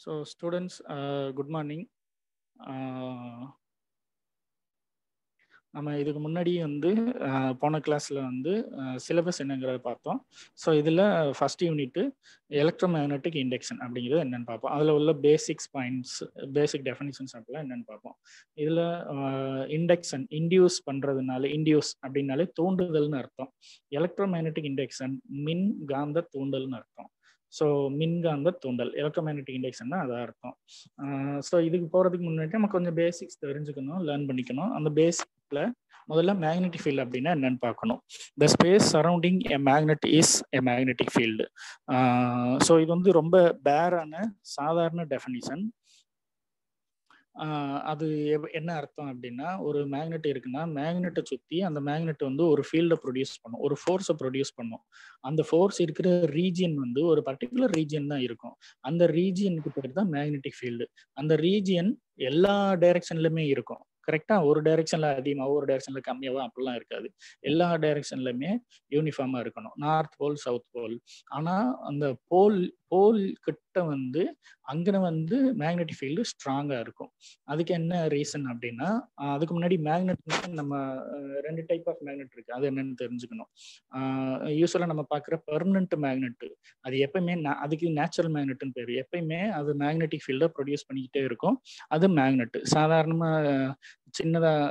So students, good morning. நம்ம இதுக்கு முன்னாடி வந்து போன கிளாஸில் வந்து சிலபஸ் என்னங்கிறத பார்த்தோம். ஸோ இதில் first unit electro magnetic induction அப்படிங்கிறது என்னென்னு பார்ப்போம். அதில் உள்ள பேசிக்ஸ் பாயிண்ட்ஸ், பேசிக் டெஃபினிஷன்ஸ் அப்படிலாம் என்னென்னு பார்ப்போம். இதில் இண்டக்ஷன் இன்டியூஸ் பண்ணுறதுனால, இன்டியூஸ் அப்படின்னாலே தூண்டுதல்னு அர்த்தம். எலக்ட்ரோ மேக்னெட்டிக் இண்டக்ஷன் மின் காந்த தூண்டல்னு அர்த்தம். ஸோ மின்காந்த தூண்டல், எலக்ட்ரோ மேக்னெட்டிக் இண்டக்ஷன் தான் அதான் அர்த்தம். ஸோ இதுக்கு போகிறதுக்கு முன்னாடி நம்ம கொஞ்சம் பேசிக்ஸ் தெரிஞ்சுக்கணும், லேர்ன் பண்ணிக்கணும். அந்த பேசிக்ல முதல்ல மேக்னெட்டிக் ஃபீல்டு அப்படின்னா என்னன்னு பார்க்கணும். The space surrounding a magnet is a magnetic field. So இது வந்து ரொம்ப பேரான சாதாரண டெஃபினிஷன். அது என்ன அர்த்தம் அப்படின்னா, ஒரு மேக்னெட் இருக்குன்னா மேக்னெட்டை சுற்றி அந்த மேக்னெட் வந்து ஒரு ஃபீல்டை ப்ரொடியூஸ் பண்ணும், ஒரு ஃபோர்ஸை ப்ரொடியூஸ் பண்ணும். அந்த ஃபோர்ஸ் இருக்கிற ரீஜியன் வந்து ஒரு பர்டிகுலர் ரீஜியன் தான் இருக்கும். அந்த ரீஜியனுக்கு பேர் தான் மேக்னெட்டிக் ஃபீல்டு. அந்த ரீஜியன் எல்லா டைரக்ஷன்லையுமே இருக்கும். கரெக்டாக ஒரு டைரக்ஷன்ல அதிகமாக, ஒரு டைரக்ஷன்ல கம்மியாகவும் அப்படிலாம் இருக்காது. எல்லா டைரக்ஷன்லையுமே யூனிஃபார்மாக இருக்கணும், நார்த் போல் சவுத் போல். ஆனால் அந்த போல் கிட்ட வந்து அங்கே வந்து மேக்னெட்டிக் ஃபீல்டு ஸ்ட்ராங்காக இருக்கும். அதுக்கு என்ன ரீசன் அப்படின்னா, அதுக்கு முன்னாடி மேக்னெட் நம்ம ரெண்டு டைப் ஆஃப் மேக்னெட் இருக்கு, அது என்னன்னு தெரிஞ்சுக்கணும். யூஸ்வலாக நம்ம பார்க்குற பெர்மனன்ட் மேக்னெட் அது எப்பயுமே அதுக்கு நேச்சுரல் மேக்னெட்னு பேர். எப்பயுமே அது மேக்னெட்டிக் ஃபீல்டை ப்ரொடியூஸ் பண்ணிக்கிட்டே இருக்கும். அது மேக்னெட் சாதாரணமாக சின்னதாக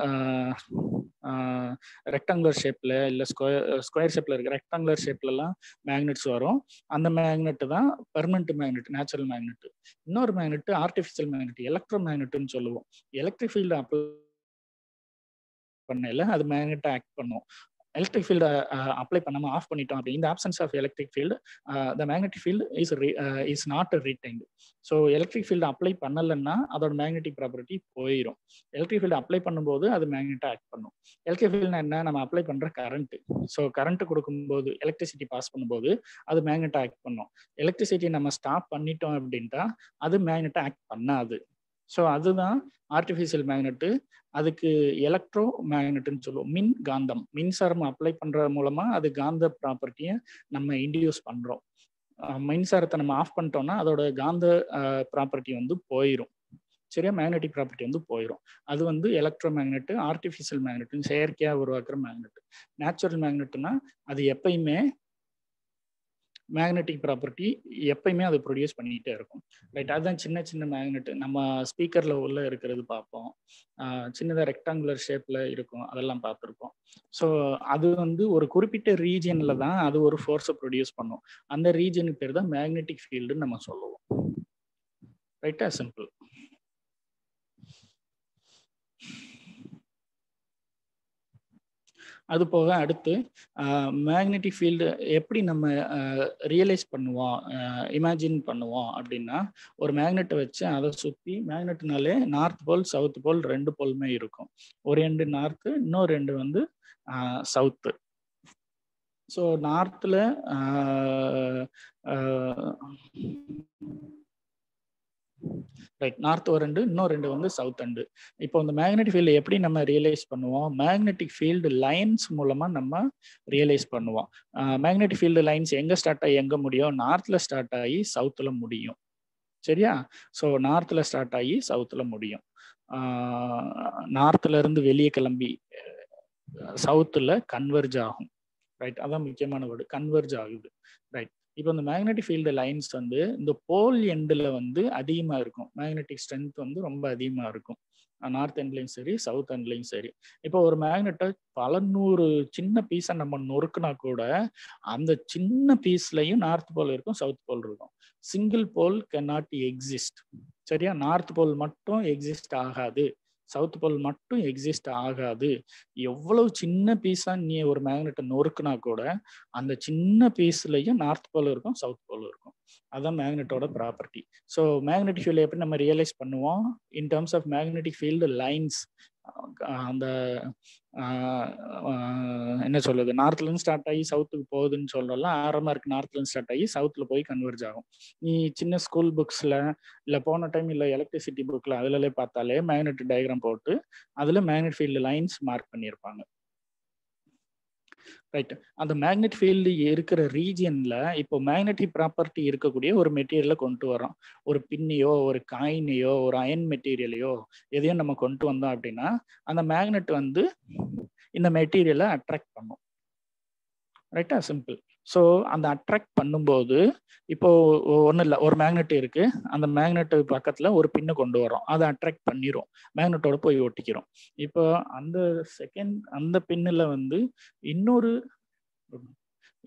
ரெக்டாங்குலர் ஷேப்பில் இல்லை ஸ்கொயர் ஷேப்பில் இருக்க ரெக்டாங்குலர் ஷேப்லலாம் மேக்னெட்ஸ் வரும். அந்த மேக்னெட் தான் பெர்மனன்ட் மேக்னெட், நேச்சுரல் மேக்னெட். இன்னொரு மேக்னெட் ஆர்டிஃபிஷியல் மேக்னெட், எலக்ட்ரோ மேக்னெட்னு சொல்லுவோம். எலக்ட்ரிக் ஃபீல்டு அப்ளை பண்ணல அது மேக்னெட்டை ஆக்ட் பண்ணும். எலக்ட்ரிக் ஃபீல்டை அப்ளை பண்ணாமல் ஆஃப் பண்ணிட்டோம் அப்படி இந்த absence of electric field the magnetic field is not retained. So electric field apply பண்ணலைன்னா அதோட மேக்னெட்டிக் ப்ராப்பர்ட்டி போயிடும். எலக்ட்ரிக் ஃபீல்டு அப்ளை பண்ணும்போது அது மேக்னெட்டை ஆக்ட் பண்ணும். எலக்ட்ரிக் ஃபீல்டுனா என்ன, நம்ம அப்ளை பண்ணுற கரண்ட். ஸோ கரண்ட் கொடுக்கும்போது, எலக்ட்ரிசிட்டி பாஸ் பண்ணும்போது அது மேக்னெட்டை ஆக்ட் பண்ணும். எலக்ட்ரிசிட்டி நம்ம ஸ்டாப் பண்ணிட்டோம் அப்படின்ட்டா அது மேக்னெட்டை ஆக்ட் பண்ணாது. ஸோ அதுதான் ஆர்டிஃபிஷியல் மேக்னெட்டு. அதுக்கு எலக்ட்ரோ மேக்னெட்னு சொல்லுவோம். மின் காந்தம், மின்சாரம் அப்ளை பண்ற மூலமா அது காந்த ப்ராப்பர்ட்டியை நம்ம இன்டியூஸ் பண்றோம். மின்சாரத்தை நம்ம ஆஃப் பண்ணிட்டோம்னா அதோட காந்த ப்ராப்பர்ட்டி வந்து போயிடும். சரியா, மேக்னெட்டிக் ப்ராப்பர்ட்டி வந்து போயிடும். அது வந்து எலக்ட்ரோ மேக்னெட். ஆர்டிஃபிஷியல் மேக்னெட்னு செயற்கையாக உருவாக்குற மேக்னெட். நேச்சுரல் மேக்னெட்னா அது எப்பயுமே மேக்னெட்டிக் ப்ராப்பர்ட்டி எப்பயுமே அது ப்ரொடியூஸ் பண்ணிக்கிட்டே இருக்கும். ரைட், அதுதான் சின்ன சின்ன மேக்னெட் நம்ம ஸ்பீக்கரில் உள்ள இருக்கிறது பார்ப்போம். சின்னதாக ரெக்டாங்குலர் ஷேப்பில் இருக்கும், அதெல்லாம் பார்த்துருப்போம். ஸோ அது வந்து ஒரு குறிப்பிட்ட ரீஜியனில் தான் அது ஒரு ஃபோர்ஸை ப்ரொடியூஸ் பண்ணும். அந்த ரீஜனுக்கு பேர் தான் மேக்னெட்டிக் ஃபீல்டுன்னு நம்ம சொல்லுவோம். ரைட்டா, சிம்பிள். அது போக அடுத்து மேக்னெட்டிக் ஃபீல்டு எப்படி நம்ம ரியலைஸ் பண்ணுவோம், இமேஜின் பண்ணுவோம் அப்படின்னா, ஒரு மேக்னெட்டை வச்சு அதை சுற்றி, மேக்னெட்னாலே நார்த் போல் சவுத் போல் ரெண்டு போலுமே இருக்கும். ஒரு எண்டு நார்த்து, இன்னொரு ரெண்டு வந்து சவுத்து. ஸோ நார்த்தில் ரைட், நார்த் ஒரு ரெண்டு, இன்னும் ரெண்டு வந்து சவுத் ரெண்டு. இப்போ இந்த மேக்னெட்டிக் ஃபீல்டு எப்படி நம்ம ரியலைஸ் பண்ணுவோம், மேக்னெட்டிக் ஃபீல்டு லைன்ஸ் மூலமா நம்ம ரியலைஸ் பண்ணுவோம். மேக்னெட்டிக் ஃபீல்டு லைன்ஸ் எங்க ஸ்டார்ட் ஆகி எங்க முடியும், நார்த்ல ஸ்டார்ட் ஆகி சவுத்துல முடியும். சரியா, ஸோ நார்த்ல ஸ்டார்ட் ஆகி சவுத்துல முடியும். நார்த்ல இருந்து வெளியே கிளம்பி சவுத்துல கன்வெர்ஜ் ஆகும். ரைட், அதான் முக்கியமான வேர்டு, கன்வெர்ஜ் ஆகுது. ரைட், இப்போ இந்த மேக்னெட்டிக் ஃபீல்டு லைன்ஸ் வந்து இந்த போல் எண்டில் வந்து அதிகமாக இருக்கும். மேக்னெட்டிக் ஸ்ட்ரென்த் வந்து ரொம்ப அதிகமாக இருக்கும், நார்த் எண்ட்லையும் சரி சவுத் எண்ட்லையும் சரி. இப்போ ஒரு மேக்னெட்டை பல நூறு சின்ன பீஸை நம்ம நொறுக்குனா கூட அந்த சின்ன பீஸ்லையும் நார்த் போல் இருக்கும், சவுத் போல் இருக்கும். Single pole can not exist. சரியா, நார்த் போல் மட்டும் எக்ஸிஸ்ட் ஆகாது, சவுத் போல் மட்டும் எக்ஸிஸ்ட் ஆகாது. எவ்வளவு சின்ன பீஸா நீ ஒரு மேக்னெட்டை நொறுக்குனா கூட அந்த சின்ன பீஸ்லையும் நார்த் போல் இருக்கும், சவுத் போல் இருக்கும். அதுதான் மேக்னெட்டோட ப்ராப்பர்ட்டி. ஸோ மேக்னெட்டிக் ஃபீல்டு எப்படி நம்ம ரியலைஸ் பண்ணுவோம், in terms of magnetic field lines. அந்த என்ன சொல்லுது, நார்த்ல இருந்து ஸ்டார்ட் ஆகி சவுத்துக்கு போகுதுன்னு சொல்லலாம். ஆரம்பமா இருக்கு, நார்த்ல இருந்து ஸ்டார்ட் ஆகி சவுத்துல போய் கன்வெர்ஜ் ஆகும். நீ சின்ன ஸ்கூல் புக்ஸ்ல இல்லை போன டைம் இல்லை எலக்ட்ரிசிட்டி புக்ல அதுல பார்த்தாலே மேக்னெட் டயக்ராம் போட்டு அதுல மேக்னெட் ஃபீல்டு லைன்ஸ் மார்க் பண்ணியிருப்பாங்க. ரைட். அந்த மேக்னெட் ஃபீல்டு இருக்கிற ரீஜியன்ல இப்போ மேக்னெட்டிக் ப்ராப்பர்ட்டி இருக்கக்கூடிய ஒரு மெட்டீரியலை கொண்டு வரோம். ஒரு பின்னையோ ஒரு காயினையோ ஒரு அயன் மெட்டீரியலையோ எதையும் நம்ம கொண்டு வந்தோம் அப்படின்னா அந்த மேக்னெட் வந்து இந்த மெட்டீரியலை அட்ராக்ட் பண்ணும். ரைட்டா? சிம்பிள். ஸோ அந்த அட்ராக்ட் பண்ணும்போது இப்போ ஒன்றும் இல்லை, ஒரு மேக்னெட் இருக்கு, அந்த மேக்னெட் பக்கத்துல ஒரு பின்னை கொண்டு வரோம், அதை அட்ராக்ட் பண்ணிரும், மேக்னெட்டோட போய் ஒட்டிக்கிறோம். இப்போ அந்த பின்னில் வந்து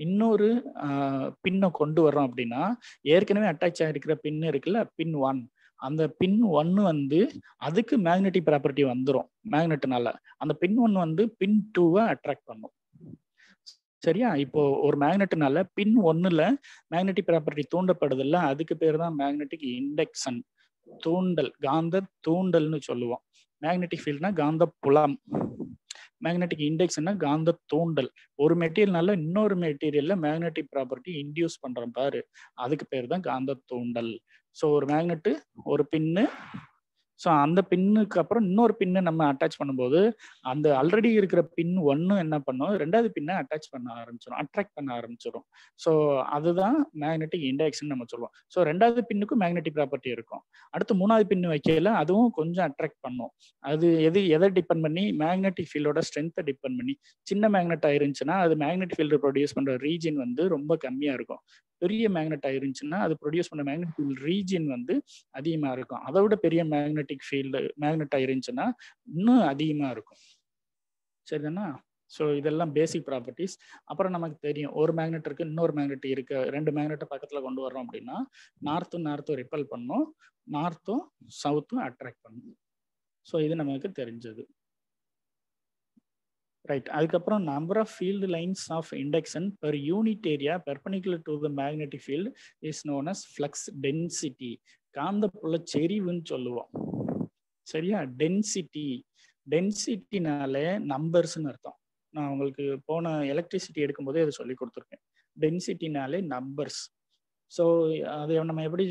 இன்னொரு பின்னை கொண்டு வர்றோம் அப்படின்னா ஏற்கனவே அட்டாச் ஆகிருக்கிற பின் இருக்குல்ல, பின் 1, அந்த பின் 1 வந்து அதுக்கு மேக்னெட்டிக் ப்ராப்பர்ட்டி வந்துடும் மேக்னெட்னால. அந்த பின் 1 வந்து பின் 2-வை அட்ராக்ட் பண்ணும். சரியா? இப்போ ஒரு மேக்னெட்னால பின் 1ல மேக்னெட்டிக் ப்ராப்பர்ட்டி தூண்டப்படுது இல்ல, அதுக்கு பேர் தான் மேக்னெட்டிக் இண்டக்ஷன், தூண்டல், காந்த தூண்டல்னு சொல்லுவோம். மேக்னெட்டிக் ஃபீல்ட்னா காந்த புலம், மேக்னெட்டிக் இண்டெக்ஸ்னா காந்த தூண்டல். ஒரு மெட்டீரியல்னால இன்னொரு மெட்டீரியல்ல மேக்னெட்டிக் ப்ராப்பர்ட்டி இன்டியூஸ் பண்றோம் பாரு, அதுக்கு பேர் தான் காந்த தூண்டல். ஸோ ஒரு மேக்னெட் ஒரு பின்னு, ஸோ அந்த பின்னுக்கு அப்புறம் இன்னொரு பின்னு நம்ம அட்டாச் பண்ணும்போது அந்த ஆல்ரெடி இருக்கிற பின் 1 என்ன பண்ணும், 2வது பின்னை அட்டாச் பண்ண ஆரம்பிச்சிடும், அட்ராக்ட் பண்ண ஆரம்பிச்சிடும். ஸோ அதுதான் மேக்னெட்டிக் இண்டக்ஷன் நம்ம சொல்லுவோம். ஸோ 2வது பின்னுக்கும் மேக்னெட்டிக் ப்ராப்பர்ட்டி இருக்கும். அடுத்து 3வது பின்னு வைக்கல, அதுவும் கொஞ்சம் அட்ராக்ட் பண்ணும். அது எதை டிபெண்ட் பண்ணி, மேக்னெட்டிக் ஃபீல்டோட ஸ்ட்ரென்த்தை டிபெண்ட் பண்ணி. சின்ன மேக்னெட் ஆயிருந்துச்சுன்னா அது மேக்னெட்டிக் ஃபீல்டு ப்ரொடியூஸ் பண்ற ரீஜன் வந்து ரொம்ப கம்மியா இருக்கும். பெரிய மேக்னெட் ஆயிருந்துச்சுன்னா அது ப்ரொடியூஸ் பண்ண மேக்னெட்டிக் ஃபீல்டு ரீஜன் வந்து அதிகமா இருக்கும். அதை விட பெரிய மேக்னெட்டிக் ஃபீல்டு மேக்னெட் ஆயிருந்துச்சுன்னா இன்னும் அதிகமா இருக்கும். சரிதானா? ஸோ இதெல்லாம் பேசிக் ப்ராப்பர்ட்டிஸ். அப்புறம் நமக்கு தெரியும் ஒரு மேக்னெட் இருக்கு, இன்னொரு மேக்னெட் இருக்கு, 2 மேக்னெட்டை பக்கத்துல கொண்டு வர்றோம் அப்படின்னா நார்த்தும் ரிப்பல் பண்ணும், நார்த்தும் சவுத்தும் அட்ராக்ட் பண்ணும். ஸோ இது நமக்கு தெரிஞ்சது. ரைட். அதுக்கப்புறம் number of field lines of induction per unit area perpendicular to the magnetic field is known as flux density. காந்தப்புல செறிவுன்னு சொல்லுவோம். சரியா? டென்சிட்டினாலே நம்பர்ஸ்ன்னு அர்த்தம். நான் உங்களுக்கு போன எலக்ட்ரிசிட்டி எடுக்கும்போதே அதை சொல்லி கொடுத்துருக்கேன். டென்சிட்டினாலே நம்பர்ஸ். ஸோ அதை நம்ம எப்படி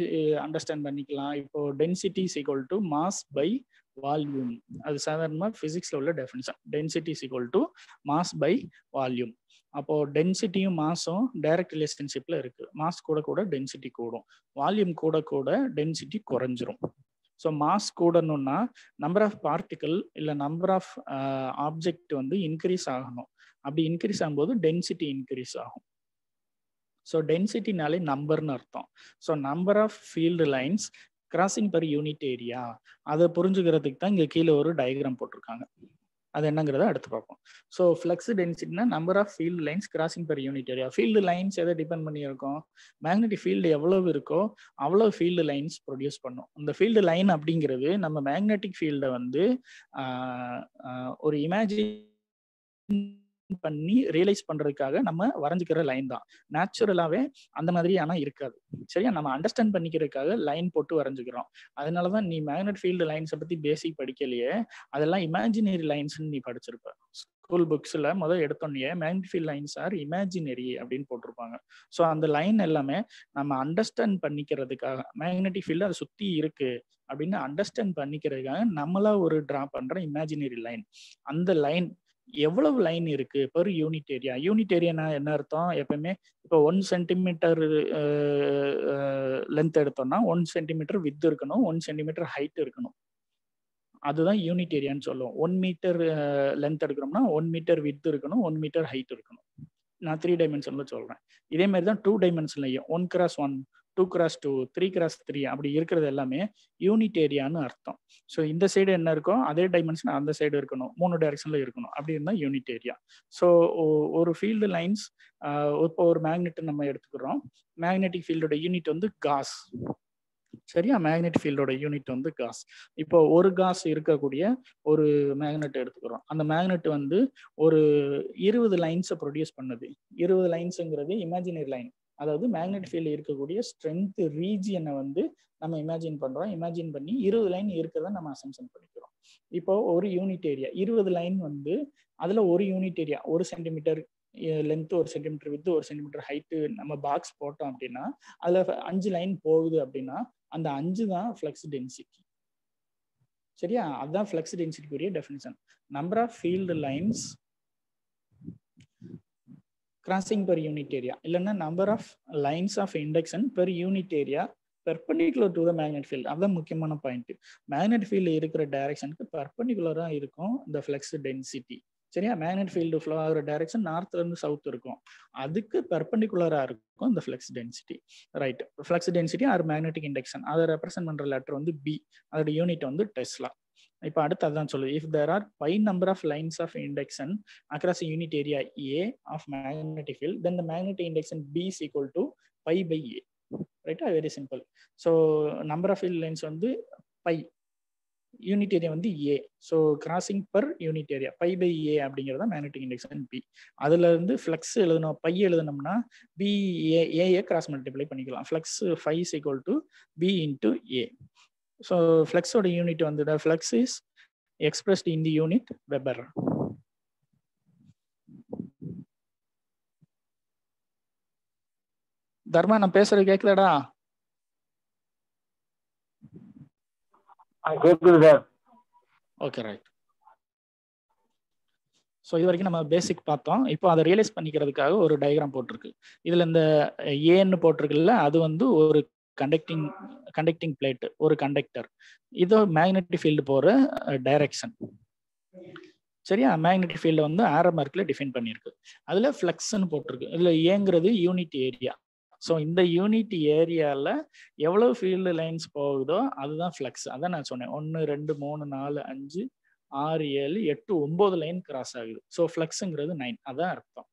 அண்டர்ஸ்டாண்ட் பண்ணிக்கலாம்? இப்போ density is equal to mass by volume. அது சாதாரணமாக ஃபிசிக்ஸ்ல உள்ள definition. Density is equal to mass by volume. அப்போ டென்சிட்டியும் மாஸும் டைரக்ட் ரிலேஷன்ஷிப்ல இருக்கு. மாஸ் கூட கூட டென்சிட்டி கூடும், வால்யூம் கூட கூட டென்சிட்டி குறைஞ்சிரும். ஸோ மாஸ் கூடணும்னா நம்பர் ஆஃப் பார்ட்டிக்கல் இல்லை நம்பர் ஆஃப் ஆப்ஜெக்ட் வந்து இன்க்ரீஸ் ஆகணும். அப்படி இன்க்ரீஸ் ஆகும்போது டென்சிட்டி இன்க்ரீஸ் ஆகும். ஸோ டென்சிட்டினாலே நம்பர்னு அர்த்தம். So number of field lines crossing per unit area, அதை புரிஞ்சுக்கிறதுக்கு தான் இங்கே கீழே ஒரு டயக்ராம் போட்டிருக்காங்க. அது என்னங்கிறத அடுத்து பார்ப்போம். ஸோ ஃப்ளக்ஸ் டென்சிட்டினா number of field lines crossing per unit area. Field lines எதை டிபெண்ட் பண்ணி இருக்கும்? மேக்னெட்டிக் ஃபீல்டு எவ்வளவு இருக்கோ அவ்வளோ ஃபீல்டு லைன்ஸ் ப்ரொடியூஸ் பண்ணும். இந்த ஃபீல்டு லைன் அப்படிங்கிறது நம்ம மேக்னெட்டிக் ஃபீல்டை வந்து ஒரு இமேஜின் பண்ணி ரியலைஸ் பண்றதுக்காக நம்ம வரைஞ்சிக்கிற லைன் தான். நேச்சுரலாவே அந்த மாதிரி ஆனா இருக்காது. சரியா? நம்ம அண்டர்ஸ்டாண்ட் பண்ணிக்கிறதுக்காக லைன் போட்டு வரைஞ்சுக்கிறோம். அதனாலதான் நீ மேக்னெட் ஃபீல்டு லைன்ஸை பத்தி பேசிக் படிக்கலையே, அதெல்லாம் இமேஜினரி லைன்ஸ் நீ படிச்சிருப்ப. ஸ்கூல் புக்ஸ்ல முதல் எடுத்தோன்னே magnet field lines or imaginary அப்படின்னு போட்டிருப்பாங்க. ஸோ அந்த லைன் எல்லாமே நம்ம அண்டர்ஸ்டாண்ட் பண்ணிக்கிறதுக்காக, மேக்னெட்டிக் ஃபீல்டு அதை சுத்தி இருக்கு அப்படின்னு அண்டர்ஸ்டாண்ட் பண்ணிக்கிறதுக்காக நம்மளா ஒரு டிரா பண்ற இமேஜினரி லைன். அந்த லைன் எவ்வளவு லைன் இருக்கு பெர் யூனிட் ஏரியா. யூனிட் ஏரியானா என்ன அர்த்தம்? எப்பவுமே இப்போ 1 சென்டிமீட்டர் லென்த் எடுத்தோம்னா 1 சென்டிமீட்டர் வித் இருக்கணும், 1 சென்டிமீட்டர் ஹைட் இருக்கணும். அதுதான் யூனிட் ஏரியான்னு சொல்லுவோம். 1 மீட்டர் லென்த் எடுக்கிறோம்னா 1 மீட்டர் வித் இருக்கணும், 1 மீட்டர் ஹைட் இருக்கணும். நான் 3 டைமென்ஷன்ல சொல்றேன். இதே மாதிரி தான் 2 டைமென்ஷன்லையும் 1x1, 2x2, 3x3 அப்படி இருக்கிறது எல்லாமே யூனிட் ஏரியான்னு அர்த்தம். ஸோ இந்த சைடு என்ன இருக்கோ அதே டைமென்ஷன் அந்த சைடு இருக்கணும், 3 டைரக்ஷன்ல இருக்கணும். அப்படி இருந்தால் யூனிட் ஏரியா. ஸோ ஒரு ஃபீல்டு லைன்ஸ், இப்போ ஒரு மேக்னெட் நம்ம எடுத்துக்கிறோம். மேக்னெட்டிக் ஃபீல்டோட யூனிட் வந்து காஸ். சரியா? மேக்னெட் ஃபீல்டோட யூனிட் வந்து காஸ். இப்போ ஒரு காஸ் இருக்கக்கூடிய ஒரு மேக்னெட் எடுத்துக்கிறோம். அந்த மேக்னெட் வந்து ஒரு 20 லைன்ஸை ப்ரொடியூஸ் பண்ணுது. 20 லைன்ஸுங்கிறது இமேஜினரி லைன். அதாவது மேக்னெட் ஃபீல்டு இருக்கக்கூடிய ஸ்ட்ரென்த் ரீஜியனை வந்து நம்ம இமேஜின் பண்றோம். இமேஜின் பண்ணி 20 லைன் இருக்கிறத நம்ம அசம்ஷன் பண்ணிக்கிறோம். இப்போ ஒரு யூனிட் ஏரியா 20 லைன் வந்து அதுல ஒரு unit area 1 centimetre length, 1 centimetre with, 1 centimetre height நம்ம பாக்ஸ் போட்டோம் அப்படின்னா அதுல 5 லைன் போகுது அப்படின்னா அந்த 5 தான் ஃப்ளக்ஸ் டென்சிட்டி. சரியா? அதுதான் ஃப்ளக்ஸ் டென்சிட்டிக்குரிய definition. Number of field lines crossing per unit area இல்லைன்னா number of lines of induction per unit area perpendicular to the magnet field. அதுதான் முக்கியமான பாயிண்ட். மேக்னெட் ஃபீல்டு இருக்கிற டைரக்ஷனுக்கு பெர்பெண்டிகுலராக இருக்கும் இந்த ஃப்ளக்ஸ் டென்சிட்டி. சரியா? மேக்னெட் ஃபீல்டு ஃப்ளோ ஆகிற டைரக்ஷன் நார்த்ல இருந்து சவுத் இருக்கும், அதுக்கு பெர்பெண்டிகுலரா இருக்கும் இந்த flux density. Right. Flux density or magnetic induction அதை ரெப்ரசென்ட் பண்ற லெட்டர் வந்து பி, அதோட யூனிட் வந்து டெஸ்லா. இப்போ அடுத்து அதான் சொல்லுது, if there are phi number of lines of induction across unit area A of magnetic field then the magnetic induction B is equal to phi by A. ரைட்டா? Very simple. So number of field lines வந்து phi, unit area வந்து A. So crossing per unit area phi by A அப்படிங்கிறத magnetic induction B. அதுல இருந்து flux எழுதணும், phi எழுதணும்னா B A cross multiply பண்ணிக்கலாம். Flux phi is equal to B into A. So ஃப்ளக்ஸோட unit வந்து the flux is expressed in the unit Weber. Dharma நான் பேசுறது கேக்குதாடா? கேக்குது சார். Okay right. ஸோ இது வரைக்கும் நம்ம பேசிக் பார்த்தோம். இப்போ அதை ரியலைஸ் பண்ணிக்கிறதுக்காக ஒரு டயக்ராம் போட்டிருக்கு. இதுல இந்த ஏன்னு போட்டிருக்குல்ல, அது வந்து ஒரு கண்டக்டிங் பிளேட், ஒரு கண்டக்டர். இது மேக்னெட்டிக் ஃபீல்டு போற டைரக்ஷன். சரியா? மேக்னெட்டிக் ஃபீல்டு வந்து ஆரோ மார்க்ல டிஃபைன் பண்ணியிருக்கு. அதுல ஃப்ளக்ஸ்ன்னு போட்டிருக்கு. இதுல ஏங்கிறது யூனிட் ஏரியா. ஸோ இந்த யூனிட் ஏரியால எவ்வளவு ஃபீல்டு லைன்ஸ் போகுதோ அதுதான் ஃப்ளக்ஸ். அதான் நான் சொன்னேன், 1 2 3 4 5 6 7 8 9 லைன் கிராஸ் ஆகுது. ஸோ ஃப்ளக்ஸுங்கிறது 9. அதான் அர்த்தம்.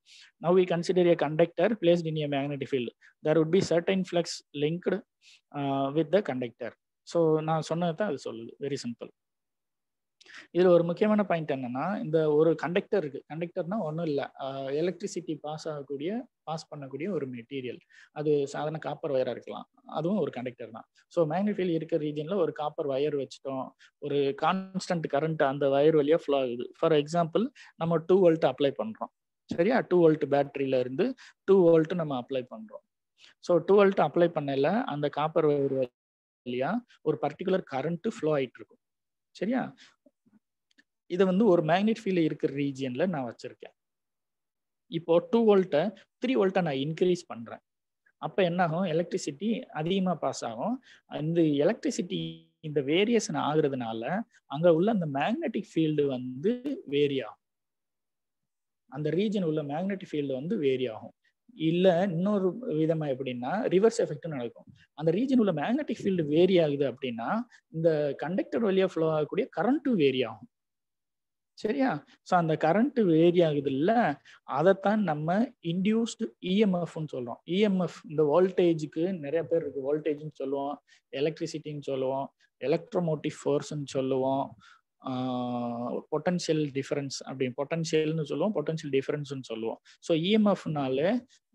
Now we consider a conductor placed in a magnetic field. There would be certain flux linked with the conductor. So நான் சொன்னது தான் அது சொல்லுது. Very simple. இதுல ஒரு முக்கியமான பாயிண்ட் என்னன்னா, இந்த ஒரு கண்டக்டர் இருக்கு. கண்டக்டர்னா ஒன்றும் இல்லை, எலக்ட்ரிசிட்டி பாஸ் பண்ணக்கூடிய ஒரு மெட்டீரியல். அது சாதாரண காப்பர் வயரா இருக்கலாம், அதுவும் ஒரு கண்டக்டர் தான். ஸோ மேக்னெட்டிக் ஃபீல்ட் இருக்கிற ரீஜன்ல ஒரு காப்பர் வயர் வச்சுட்டோம், ஒரு கான்ஸ்டன்ட் கரண்ட் அந்த வயர் வழியா ஃப்ளோ ஆகுது. ஃபார் எக்ஸாம்பிள் நம்ம 2 வோல்ட் அப்ளை பண்றோம். சரியா? 2 வோல்ட் பேட்டரியில இருந்து 2 வோல்ட் நம்ம அப்ளை பண்றோம். ஸோ 2 வோல்ட் அப்ளை பண்ணல அந்த காப்பர் வயர் வழியா ஒரு பர்டிகுலர் கரண்ட் ஃப்ளோ ஆயிட்டு இருக்கும். சரியா? இது வந்து ஒரு மேக்னெட் ஃபீல்டு இருக்கிற ரீஜியன்ல நான் வச்சிருக்கேன். இப்போ 2 வோல்ட்டை 3 வோல்ட்டை நான் இன்க்ரீஸ் பண்றேன். அப்ப என்ன ஆகும்? எலக்ட்ரிசிட்டி அதிகமா பாஸ் ஆகும். இந்த எலக்ட்ரிசிட்டி இந்த வேரியேஷன் ஆகுறதுனால அங்க உள்ள அந்த மேக்னெட்டிக் ஃபீல்டு வந்து வேரி ஆகும். அந்த ரீஜன் உள்ள மேக்னெட்டிக் ஃபீல்டு வந்து வேரி ஆகும். இல்ல இன்னொரு விதமா எப்படின்னா ரிவர்ஸ் எஃபெக்ட் நடக்கும். அந்த ரீஜன் உள்ள மேக்னெட்டிக் ஃபீல்டு வேரி ஆகுது அப்படின்னா இந்த கண்டக்டர் வழியா ஃப்ளோ ஆகக்கூடிய கரண்ட்டும் வேரி ஆகும். சரியா? ஸோ அந்த கரண்ட் வேரி ஆகுது இல்ல, அதைத்தான் நம்ம இன்டியூஸ்டு இஎம்எஃப்னு சொல்றோம். இஎம்எஃப் இந்த வோல்டேஜுக்கு நிறைய பேர் இருக்கு. வோல்டேஜ்னு சொல்லுவோம், எலக்ட்ரிசிட்டின்னு சொல்லுவோம், எலக்ட்ரோமோட்டிவ் ஃபோர்ஸ்ன்னு சொல்லுவோம், பொட்டன்ஷியல் டிஃபரன்ஸ் அப்படி பொட்டன்ஷியல்னு சொல்லுவோம், பொட்டன்ஷியல் டிஃபரன்ஸ்னு சொல்லுவோம். ஸோ இஎம்எஃப்னால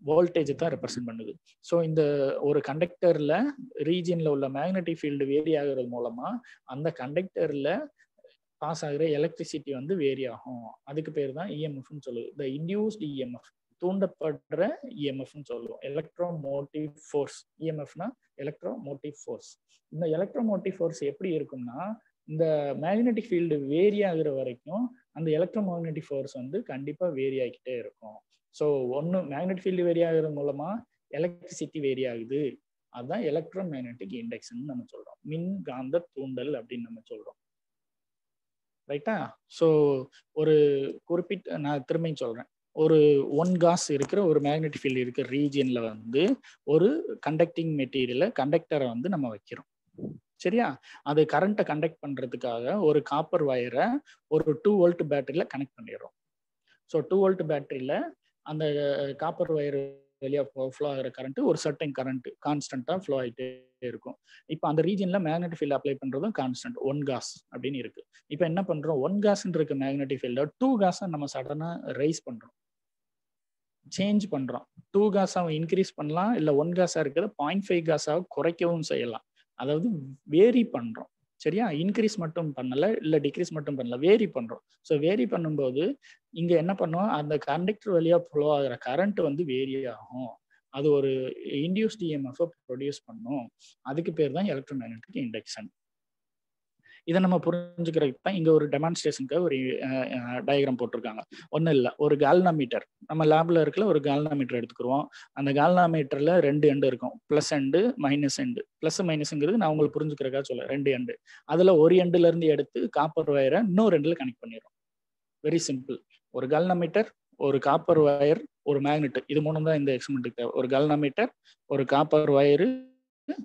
வோல்டேஜ் தான் ரெப்ரசென்ட் பண்ணுது. ஸோ இந்த ஒரு கண்டக்டர்ல ரீஜியன்ல உள்ள மேக்னெட்டிக் ஃபீல்டு வேரி ஆகுறது மூலமா அந்த கண்டக்டர்ல பாஸ் ஆகிற எலக்ட்ரிசிட்டி வந்து வேரி ஆகும். அதுக்கு பேர் தான் இஎம்எஃப்னு சொல்லுது. த இன்டியூஸ்ட் இஎம்எஃப், தூண்டப்படுற இஎம்எஃப்னு சொல்லுவோம். Electromotive force. இஎம்எஃப்னா எலக்ட்ரோமோட்டிவ் ஃபோர்ஸ். இந்த எலக்ட்ரோமோட்டிவ் ஃபோர்ஸ் எப்படி இருக்கும்னா, இந்த மேக்னெட்டிக் ஃபீல்டு வேரி ஆகுற வரைக்கும் அந்த எலக்ட்ரோமேக்னெட்டிக் ஃபோர்ஸ் வந்து கண்டிப்பா வேரி ஆகிக்கிட்டே இருக்கும். ஸோ ஒன்று மேக்னெட்டிக் ஃபீல்டு வேரி ஆகுறது மூலமா எலக்ட்ரிசிட்டி வேரி ஆகுது. அதுதான் எலக்ட்ரோ மேக்னெட்டிக் இண்டக்ஷன் நம்ம சொல்றோம், மின் காந்த தூண்டல் அப்படின்னு நம்ம சொல்றோம். ரைட்டா? ஸோ ஒரு குறிப்பிட்ட, நான் திரும்பியும் சொல்றேன், ஒரு 1 காஸ் இருக்கிற ஒரு மேக்னெட்டிக் ஃபீல்டு இருக்கிற ரீஜியன்ல வந்து ஒரு கண்டக்டிங் மெட்டீரியலை கண்டக்டரை வந்து நம்ம வைக்கிறோம். சரியா? அது கரண்ட்டை கண்டக்ட் பண்றதுக்காக ஒரு காப்பர் வயரை ஒரு 2 வோல்ட் பேட்டரியில கனெக்ட் பண்ணிடுறோம். ஸோ 2 வோல்ட் பேட்டரியில அந்த காப்பர் வயர் வெளியா ஃப்ளோ ஆகிற கரண்ட் ஒரு சர்டன் கரண்ட் கான்ஸ்டன்டா ஃப்ளோ ஆகிட்டே இருக்கும். இப்போ அந்த ரீஜன்ல மேக்னெட்டிக் ஃபீல்டு அப்ளை பண்றதும் கான்ஸ்டன்ட் 1 காஸ் அப்படின்னு இருக்கு. இப்போ என்ன பண்றோம்? 1 காஸ்ன்னு இருக்க மேக்னெட்டிக் ஃபீல்ட 2 காஸா நம்ம சடனா ரைஸ் பண்றோம், சேஞ்ச் பண்றோம். 2 காஸாவை இன்க்ரீஸ் பண்ணலாம், இல்ல 1 காஸா இருக்கிறத 0.5 காஸாவை குறைக்கவும் செய்யலாம். அதாவது வேரி பண்றோம். சரியா? இன்க்ரீஸ் மட்டும் பண்ணல, இல்ல டிக்ரீஸ் மட்டும் பண்ணல, வேரி பண்றோம். ஸோ வேரி பண்ணும்போது இங்க என்ன பண்ணுவோம்? அந்த கண்டக்டர் வழியா ஃப்ளோ ஆகிற கரண்ட் வந்து வேரி ஆகும். அது ஒரு இன்டியூஸ்ட் இஎம்எஃப் ப்ரொடியூஸ் பண்ணும். அதுக்கு பேர் தான் எலக்ட்ரோமேக்னெட்டிக் இண்டக்ஷன். இதை நம்ம புரிஞ்சுக்கிறதுக்கு தான் இங்க ஒரு டெமான்ஸ்ட்ரேஷனுக்கு ஒரு டயக்ராம் போட்டிருக்காங்க. ஒன்றும் இல்லை, ஒரு கால்னாமீட்டர் நம்ம லேப்ல இருக்கல ஒரு கால்னாமீட்டர் எடுத்துக்கிறோம். அந்த கால்னாமீட்டர்ல 2 எண்டு இருக்கும், plus end minus end. Plus மைனஸ்ங்கிறது நான் உங்களுக்கு புரிஞ்சுக்கிறக்கா சொல்ல 2 எண்டு. அதுல ஒரு எண்டுல இருந்து எடுத்து காப்பர் வயரை இன்னொரு எண்டுல கனெக்ட் பண்ணிடுறோம். Very simple. ஒரு கால்னாமீட்டர், ஒரு காப்பர் வயர், ஒரு மேக்னெட், இது மூணும் தான் இந்த எக்ஸ்பெரிமெண்ட்டுக்கு தேவை. ஒரு கால்னாமீட்டர், ஒரு காப்பர் வயரு,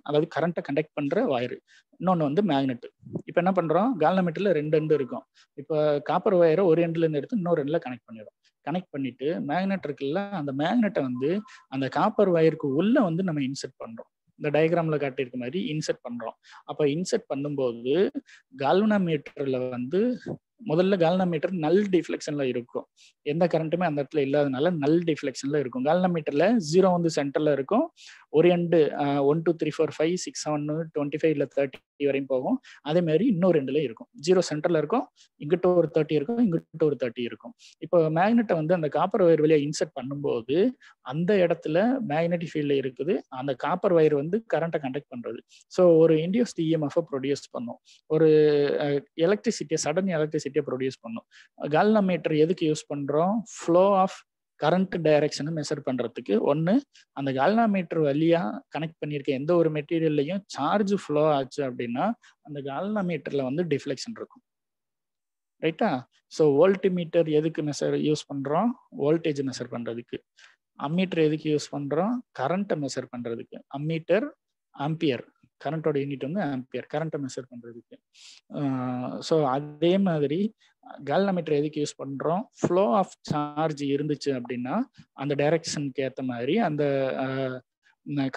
அதாவது கரண்ட்டை கண்டக்ட் பண்ற வயரு, இன்னொன்று வந்து மேக்னெட். இப்போ என்ன பண்றோம், கால்னாமீட்டர்ல 2 எண்டு இருக்கும். இப்போ காப்பர் வயரை ஒரு எண்டுல இருந்து எடுத்து இன்னொரு எண்டுல கனெக்ட் பண்ணிடும். கனெக்ட் பண்ணிட்டு மேக்னெட் இருக்குல்ல, அந்த மேக்னெட்டை வந்து அந்த காப்பர் வயருக்கு உள்ள வந்து நம்ம இன்செர்ட் பண்றோம். இந்த டயக்ராம்ல காட்டியிருக்க மாதிரி இன்செர்ட் பண்றோம். அப்ப இன்செர்ட் பண்ணும்போது கால்வனாமீட்டர்ல வந்து முதல்ல கால்வனாமீட்டர் நல் டிஃப்ளெக்ஷன்ல இருக்கும். எந்த கரண்ட்டுமே அந்த இடத்துல இல்லாதனால நல் டிஃப்ளெக்ஷன்ல இருக்கும். கால்வனாமீட்டர்ல 0 வந்து சென்டர்ல இருக்கும். ஒரு எண்டு 1 2 3 4 5 6 7 25 இல்ல 30 வரையும் போகும். அதே மாதிரி இன்னொரு எண்டுல இருக்கும். 0 சென்டர்ல இருக்கும், இங்கிட்ட ஒரு 30 இருக்கும், இங்கிட்ட ஒரு 30 இருக்கும். இப்போ மேக்னெட்டை வந்து அந்த காப்பர் வயர் வழியா இன்செர்ட் பண்ணும்போது அந்த இடத்துல மேக்னெட்டிக் ஃபீல்டு இருக்குது. அந்த காப்பர் வயர் வந்து கரண்ட்டை கண்டக்ட் பண்றது. ஸோ ஒரு இன்டியூஸ்ட் இஎம்எஃப் ப்ரொடியூஸ் பண்ணும், ஒரு எலக்ட்ரிசிட்டியை, சடன் எலக்ட்ரிசிட்டியை ப்ரொடியூஸ் பண்ணும். கால்வனாமீட்டர் எதுக்கு யூஸ் பண்றோம், ஃப்ளோ ஆஃப் கரண்ட் டைரக்ஷனை மெஷர் பண்றதுக்கு. ஒன்று, அந்த கால்வனாமீட்டர் வழியா கனெக்ட் பண்ணியிருக்க எந்த ஒரு மெட்டீரியல்லையும் சார்ஜ் ஃப்ளோ ஆச்சு அப்படின்னா அந்த கால்வனாமீட்டர்ல வந்து டிஃப்ளெக்ஷன் இருக்கும். ரைட்டா? ஸோ வோல்ட்மீட்டர் எதுக்கு யூஸ் பண்றோம், வோல்டேஜ் மெஷர் பண்றதுக்கு. அம்மீட்டர் எதுக்கு யூஸ் பண்றோம், கரண்ட்டை மெஷர் பண்றதுக்கு. அம்மீட்டர் ஆம்பியர், கரண்டோட யூனிட் வந்து ஆம்பியர், கரண்ட்டை மெஷர் பண்றதுக்கு. ஸோ அதே மாதிரி கால்வனாமீட்டர் எதுக்கு யூஸ் பண்றோம், ஃப்ளோ ஆஃப் சார்ஜ் இருந்துச்சு அப்படின்னா அந்த டைரக்ஷனுக்கு ஏற்ற மாதிரி அந்த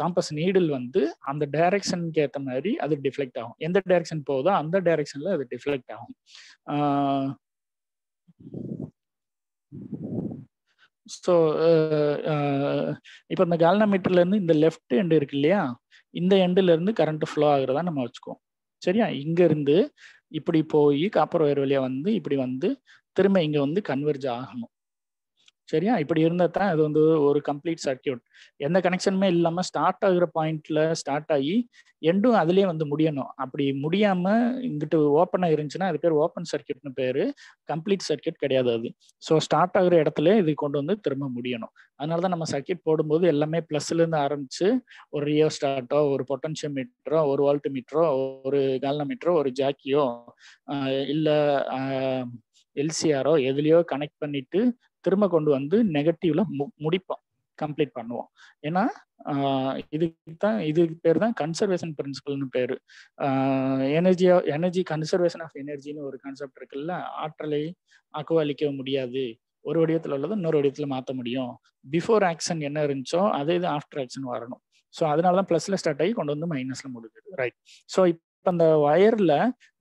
காம்பஸ் நீடில் வந்து அந்த டைரக்ஷனுக்கு ஏற்ற மாதிரி அது டிஃப்ளெக்ட் ஆகும். எந்த டைரக்ஷன் போகுதோ அந்த டைரக்ஷன்ல அது டிஃப்ளெக்ட் ஆகும். ஸோ இப்போ இந்த கால்வனாமீட்டர்ல இருந்து இந்த லெஃப்ட் எண்டு இருக்கு இல்லையா, இந்த எண்டுல இருந்து கரண்ட் ஃப்ளோ ஆகுறதா நம்ம வச்சுக்குவோம். சரியா? இங்க இருந்து இப்படி போய் காப்பர் வயர் வழியா வந்து இப்படி வந்து திரும்ப இங்க வந்து கன்வெர்ஜ் ஆகணும். சரியா? இப்படி இருந்தா தான் அது வந்து ஒரு கம்ப்ளீட் சர்க்கியூட். எந்த கனெக்ஷனுமே இல்லாம ஸ்டார்ட் ஆகுற பாயிண்ட்ல ஸ்டார்ட் ஆகி எண்டும் அதுலயே வந்து முடியணும். அப்படி முடியாம இங்கிட்டு ஓப்பனா இருந்துச்சுன்னா அது பேர் ஓப்பன் சர்க்கியூட்னு பேரு, கம்ப்ளீட் சர்க்கியூட் கிடையாது அது. ஸோ ஸ்டார்ட் ஆகுற இடத்துல இது கொண்டு வந்து திரும்ப முடியணும். அதனாலதான் நம்ம சர்க்கியூட் போடும்போது எல்லாமே பிளஸ்ல இருந்து ஆரம்பிச்சு ஒரு ரியோஸ்டாட்டோ, ஒரு பொட்டன்ஷியோமீட்டரோ, ஒரு வோல்ட்மீட்டரோ, ஒரு கால்வனாமீட்டரோ, ஒரு ஜாக்கியோ இல்ல எல்சிஆரோ எதுலயோ கனெக்ட் பண்ணிட்டு திரும்ப கொண்டு வந்து நெகட்டிவ்ல முடிப்போம், கம்ப்ளீட் பண்ணுவோம். ஏன்னா இதுக்கு பேர் தான் கன்சர்வேஷன் பிரின்சிபல்னு பேரு. எனர்ஜி கன்சர்வேஷன் ஆஃப் எனர்ஜின்னு ஒரு கான்செப்ட் இருக்குல்ல, ஆற்றலை அழிக்க முடியாது, ஒரு வடிவத்தில் உள்ளது இன்னொரு வடிவத்தில் மாற்ற முடியும். பிஃபோர் ஆக்ஷன் என்ன இருந்துச்சோ அதே இது ஆஃப்டர் ஆக்ஷன் வரணும். ஸோ அதனாலதான் பிளஸ்ல ஸ்டார்ட் ஆகி கொண்டு வந்து மைனஸ்ல முடிஞ்சிது. ரைட். ஸோ இப்போ அந்த வயர்ல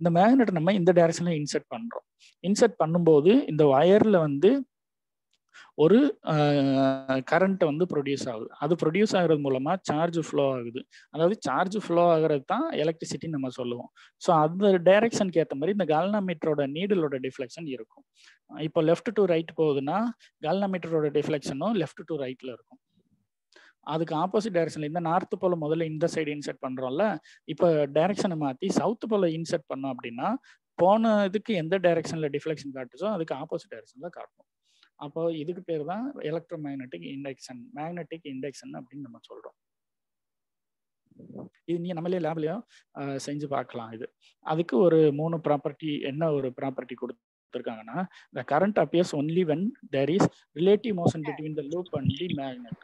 இந்த மேக்னெட் நம்ம இந்த டைரக்ஷன்ல இன்செர்ட் பண்றோம். இன்செர்ட் பண்ணும்போது இந்த வயர்ல வந்து ஒரு கரண்ட் வந்து ப்ரொடியூஸ் ஆகுது. அது ப்ரொடியூஸ் ஆகுறது மூலமா சார்ஜ் ஃப்ளோ ஆகுது. அதாவது சார்ஜ் ஃப்ளோ ஆகுறது தான் எலக்ட்ரிசிட்டின்னு நம்ம சொல்லுவோம். ஸோ அந்த டைரக்ஷனுக்கு ஏற்ற மாதிரி இந்த கால்வனாமீட்டரோட நீடிலோட டிஃப்ளெக்ஷன் இருக்கும். இப்போ லெஃப்ட் டு ரைட் போகுதுன்னா கால்வனாமீட்டரோட டிஃப்ளெக்ஷனும் லெஃப்ட் டு ரைட்ல இருக்கும். அதுக்கு ஆப்போசிட் டைரக்ஷன்ல இந்த நார்த் போல முதல்ல இந்த சைடு இன்செர்ட் பண்றோம்ல, இப்போ டைரக்ஷனை மாத்தி சவுத் போல இன்செர்ட் பண்ணோம் அப்படின்னா போன இதுக்கு எந்த டைரக்ஷன்ல டிஃப்ளெக்ஷன் காட்டுச்சோ அதுக்கு ஆப்போசிட் டைரக்ஷன்ல காட்டும். அப்போ இதுக்கு பேர் தான் electro magnetic induction, magnetic induction அப்படின்னு நம்ம சொல்றோம். இது நீங்க நம்மளே லேப்லயும் செஞ்சு பார்க்கலாம். இது அதுக்கு ஒரு 3 ப்ராப்பர்ட்டி, என்ன ஒரு ப்ராப்பர்ட்டி கொடுத்துருக்காங்கன்னா, the current appears only when there is relative motion between the loop and the magnet.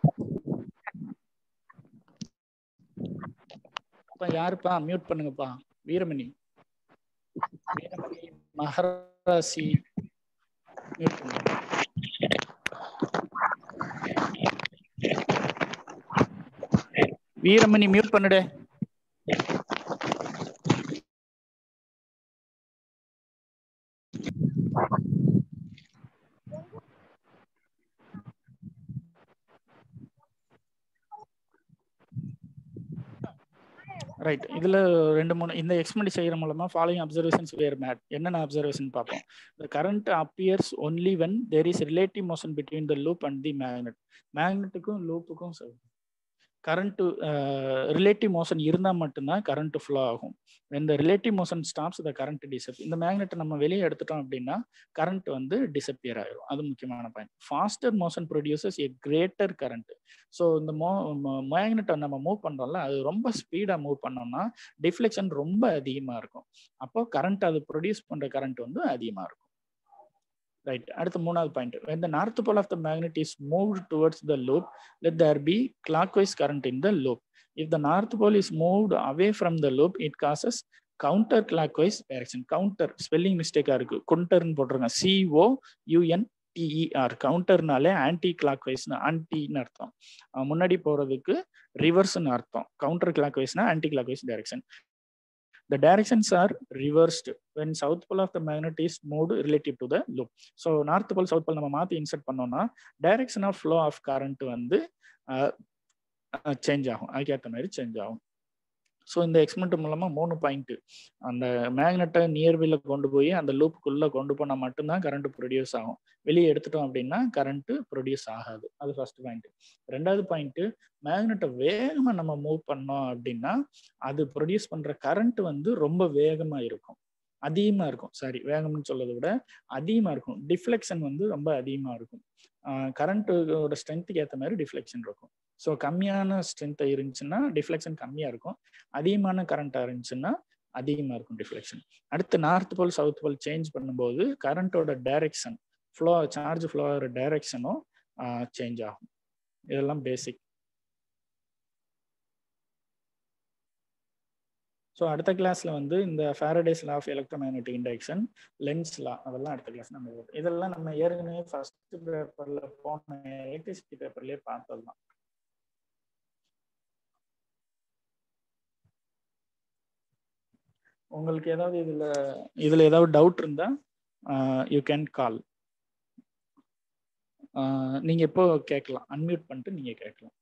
அப்ப யாருப்பா மியூட் பண்ணுங்கப்பா, வீரமணி மகராசி மியூட் பண்ணுங்க. வீரமணி மியூட் பண்ணுடே. ரைட். இதுல 2-3 இந்த எக்ஸ்பெரிமெண்ட் செய்யற மூலமா ஃபாலோயிங் அப்சர்வேஷன்ஸ் வேர் மேட். என்னென்ன அப்சர்வேஷன் பார்ப்போம். The current appears only when there is relative motion between the loop and the magnet. மேக்னெட்டுக்கும் லூப்புக்கும் current relative motion இருந்தால் மட்டும்தான் current flow ஆகும். when the relative motion stops the current disappear. இந்த மேக்னெட்டை நம்ம வெளியே எடுத்துட்டோம் அப்படின்னா current வந்து disappear ஆயிடும். அது முக்கியமான point. faster motion produces a greater current. So இந்த மேக்னெட்டை நம்ம மூவ் பண்ணுறோம்ல, அது ரொம்ப ஸ்பீடாக மூவ் பண்ணோம்னா டிஃப்ளெக்ஷன் ரொம்ப அதிகமாக இருக்கும். அப்போ கரண்ட் அது ப்ரொடியூஸ் பண்ணுற கரண்ட் வந்து அதிகமாக இருக்கும். ரைட். அடுத்த மூணாவது point. when the north pole of the magnet is moved towards the loop, let there be clockwise current in the loop. If the north pole is moved away from the loop, it causes counter clockwise direction. counter spelling mistake இருக்கு, counterன்னு போட்டுருங்க, COUNTER. கவுண்டர்னாலே anti கிளாக்வைஸ்னு, ஆன்டின்னு அர்த்தம், முன்னாடி போறதுக்கு ரிவர்ஸ்னு அர்த்தம். Counter கிளாக்வைஸ்னா anti clockwise direction. The directions are reversed when south pole of the magnet is moved relative to the loop. So north pole south pole நம்ம மாத்தி இன்சர்ட் பண்ணோம்னா direction of flow of current வந்து change ஆகும், அதுக்கேற்ற மாதிரி change ஆகும். So இந்த experiment மூலமா 3 பாயிண்ட். அந்த மேக்னெட்டை நியர்பில கொண்டு போய் அந்த லூப்புக்குள்ள கொண்டு போனால் மட்டும்தான் கரண்ட் ப்ரொடியூஸ் ஆகும். வெளியே எடுத்துட்டோம் அப்படின்னா கரண்ட் ப்ரொடியூஸ் ஆகாது. அது ஃபர்ஸ்ட் பாயிண்ட். ரெண்டாவது பாயிண்ட், மேக்னெட்டை வேகமாக நம்ம மூவ் பண்ணோம் அப்படின்னா அது ப்ரொடியூஸ் பண்ற கரண்ட் வந்து ரொம்ப வேகமா இருக்கும், அதிகமா இருக்கும். சாரி, வேகம்னு சொல்றதை விட அதிகமா இருக்கும். டிஃப்ளெக்ஷன் வந்து ரொம்ப அதிகமா இருக்கும். கரண்ட்டோட ஸ்ட்ரென்த்துக்கு ஏற்ற மாதிரி டிஃப்ளெக்ஷன் இருக்கும். ஸோ கம்மியான ஸ்ட்ரென்த் இருந்துச்சுன்னா டிஃப்ளெக்ஷன் கம்மியாக இருக்கும், அதிகமான கரண்ட்டாக இருந்துச்சுன்னா அதிகமாக இருக்கும் டிஃப்ளெக்ஷன். அடுத்து north pole south pole change பண்ணும்போது கரண்ட்டோட டைரக்ஷன், ஃப்ளோ, சார்ஜ் ஃப்ளோ ஆகிற டைரக்ஷனும் சேஞ்ச் ஆகும். இதெல்லாம் பேசிக். ஸோ அடுத்த கிளாஸில் வந்து இந்த Faraday's law of electromagnetic induction, Lenz's law, அதெல்லாம் அடுத்த கிளாஸ் நம்ம இதெல்லாம் நம்ம ஏற்கனவே ஃபர்ஸ்ட் பேப்பரில் போன எலக்ட்ரிசிட்டி பேப்பர்லேயே பார்த்தது தான். உங்களுக்கு ஏதாவது இதில் ஏதாவது டவுட் இருந்தால் யூ கேன் கால். நீங்கள் எப்போ கேட்கலாம், அன்மியூட் பண்ணிட்டு நீங்கள் கேட்கலாம்.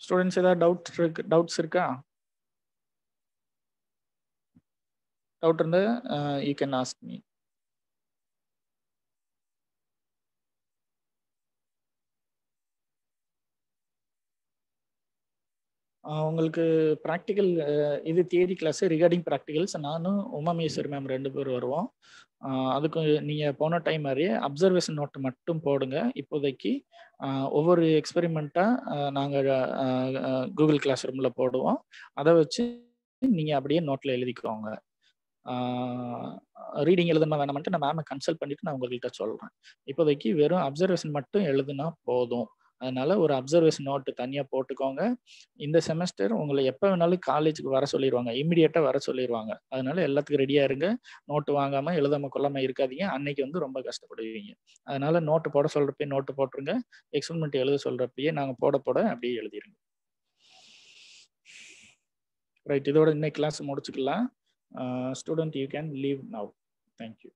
ஸ்டூடெண்ட்ஸ் ஏதாவது டவுட்ஸ் இருக்கா? டவுட் இருந்தால் யூ கேன் ஆஸ்க் மீ. உங்களுக்கு ப்ராக்டிக்கல், இது தியரி கிளாஸ் ரிகார்டிங் ப்ராக்டிகல்ஸ். நானும் உமாமேஸ்வரி மேம் 2 பேர் வருவோம். அதுக்கு நீங்கள் போன டைம் மாதிரியே அப்சர்வேஷன் நோட்டு மட்டும் போடுங்க. இப்போதைக்கு ஒவ்வொரு எக்ஸ்பெரிமெண்ட்டாக நாங்கள் கூகுள் கிளாஸ் ரூமில் போடுவோம். அதை வச்சு நீங்கள் அப்படியே நோட்டில் எழுதிக்கோங்க. ரீடிங் எழுதணும் வேணாமன்ட்டு நான் மேமை கன்சல்ட் பண்ணிவிட்டு நான் உங்கள்கிட்ட சொல்கிறேன். இப்போதைக்கு வெறும் அப்சர்வேஷன் மட்டும் எழுதுனா போதும். அதனால ஒரு அப்சர்வேஷன் நோட்டு தனியாக போட்டுக்கோங்க. இந்த செமஸ்டர் உங்களை எப்போ வேணாலும் காலேஜுக்கு வர சொல்லிடுவாங்க, இம்மிடியேட்டாக வர சொல்லிடுவாங்க. அதனால எல்லாத்துக்கும் ரெடியாக இருங்க. நோட்டு வாங்காமல் எழுதாமல் கொள்ளாமல் இருக்காதீங்க. அன்னைக்கு வந்து ரொம்ப கஷ்டப்படுவீங்க. அதனால நோட்டு போட சொல்கிறப்பயே நோட்டு போட்டுருங்க. எக்ஸ்பெரிமெண்ட் எழுத சொல்கிறப்பயே நாங்கள் போட அப்படியே எழுதிருங்க. ரைட், இதோட இன்னைக்கு கிளாஸ் முடிச்சுக்கலாம். Student, you can leave now. Thank you.